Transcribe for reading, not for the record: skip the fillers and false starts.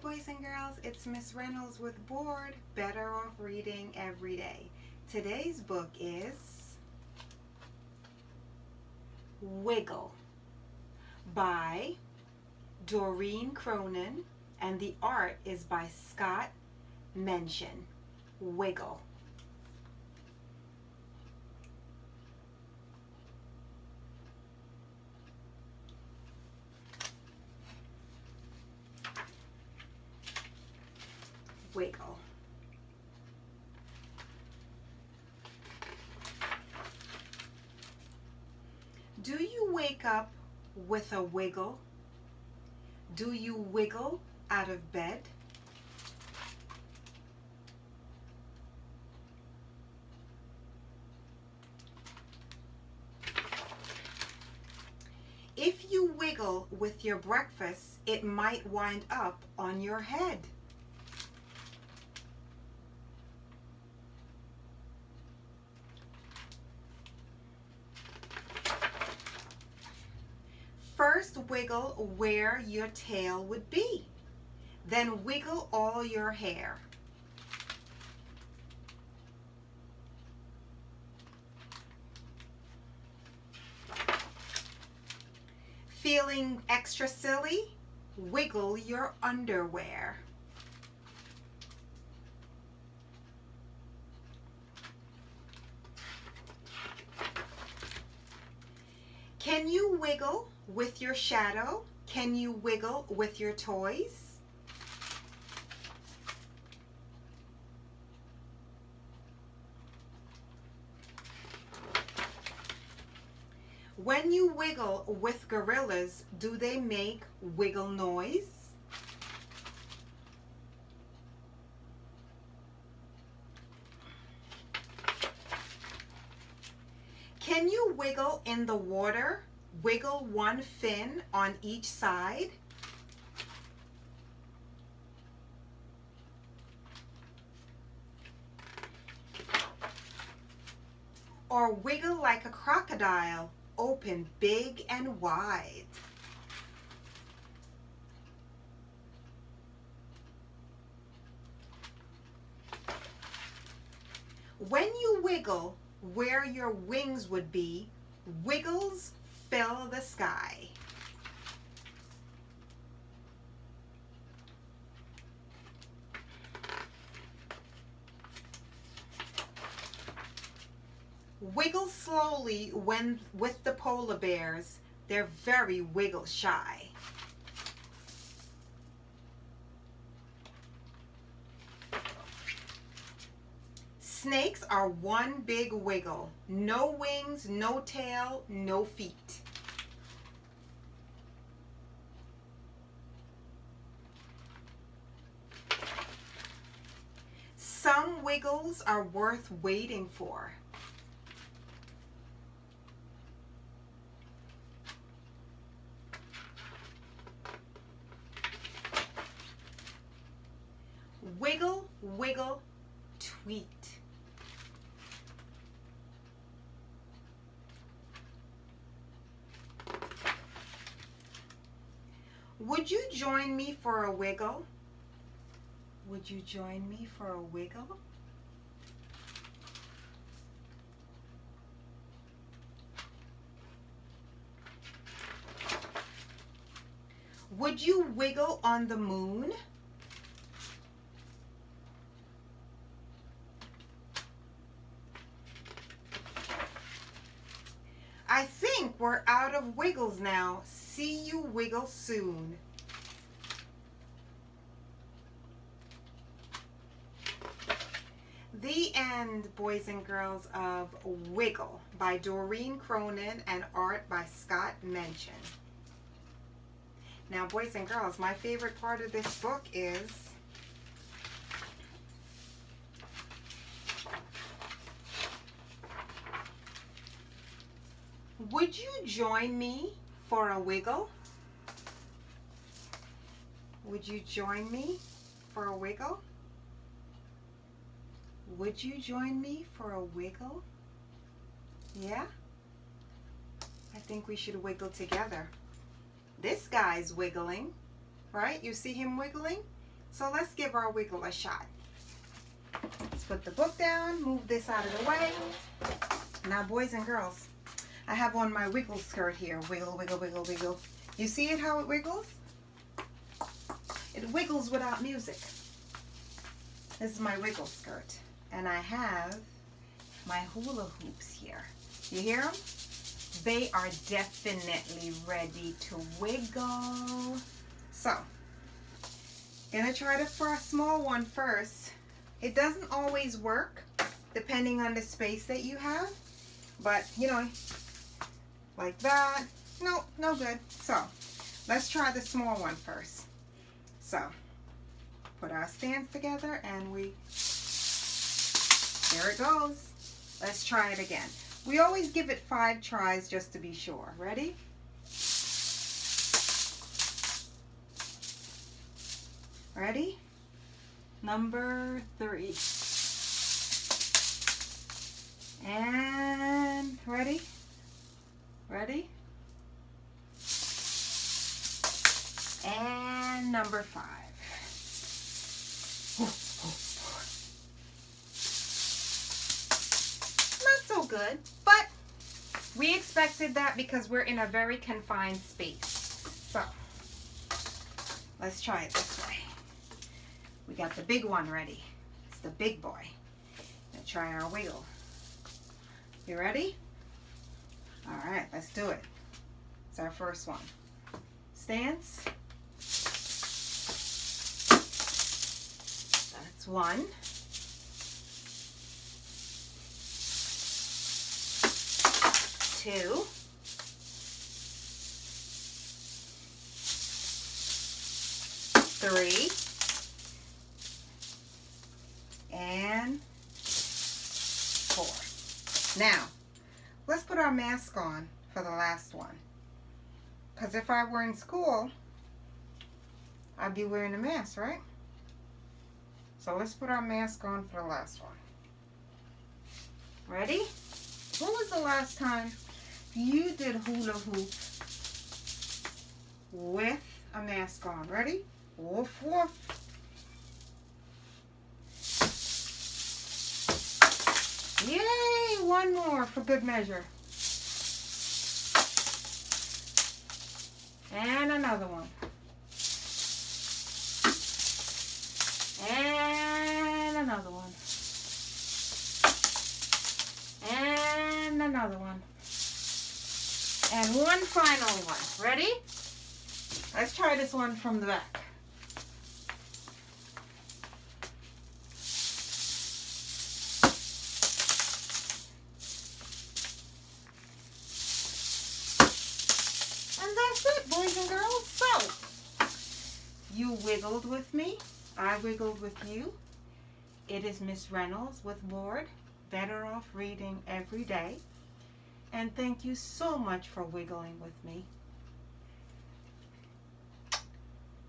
boys and girls, it's Miss Reynolds with B.O.R.E.D, Better Off Reading Every Day. Today's book is Wiggle by Doreen Cronin, and the art is by Scott Mention. Wiggle. Wiggle. Do you wake up with a wiggle? Do you wiggle out of bed? If you wiggle with your breakfast, it might wind up on your head. First wiggle where your tail would be. Then wiggle all your hair. Feeling extra silly? Wiggle your underwear. Can you wiggle with your shadow? Can you wiggle with your toys? When you wiggle with gorillas, do they make wiggle noise? Can you wiggle in the water? Wiggle one fin on each side. Or wiggle like a crocodile, open big and wide. When you wiggle where your wings would be, wiggles fill the sky. Wiggle slowly when with the polar bears. They're very wiggle shy. Snakes are one big wiggle. No wings, no tail, no feet. Some wiggles are worth waiting for. Wiggle, wiggle, tweet. Would you join me for a wiggle? Would you join me for a wiggle? Would you wiggle on the moon? I think we're out of wiggles now. See you wiggle soon. The end, boys and girls, of Wiggle by Doreen Cronin and art by Scott Mention. Now, boys and girls, my favorite part of this book is would you join me for a wiggle? Would you join me for a wiggle? Would you join me for a wiggle? Yeah? I think we should wiggle together. This guy's wiggling, right? You see him wiggling? So let's give our wiggle a shot. Let's put the book down, move this out of the way. Now, boys and girls, I have on my wiggle skirt here. Wiggle, wiggle, wiggle, wiggle. You see it, how it wiggles? It wiggles without music. This is my wiggle skirt. And I have my hula hoops here. You hear them? They are definitely ready to wiggle. So, gonna try the first small one first. It doesn't always work depending on the space that you have. But, you know, like that. No, no good. So, let's try the small one first. So, put our stands together and there it goes. Let's try it again. We always give it 5 tries just to be sure. Ready? Ready? Number 3. And ready? Ready? And number 5. Not so good, but we expected that because we're in a very confined space. So, let's try it this way. We got the big one ready. It's the big boy. Let's try our wiggle. You ready? All right, let's do it. It's our first one. Stance. That's 1. 2. 3. And 4. Now, let's put our mask on for the last one. Because if I were in school, I'd be wearing a mask, right? So let's put our mask on for the last one. Ready? When was the last time you did hula hoop with a mask on? Ready? Woof, woof. Yay! One more for good measure. And another one. And another one. And another one. And one final one. Ready? Let's try this one from the back. And that's it, boys and girls. So, you wiggled with me. I wiggled with you. It is Miss Reynolds with B.O.R.E.D. Better Off Reading Every Day. And thank you so much for wiggling with me.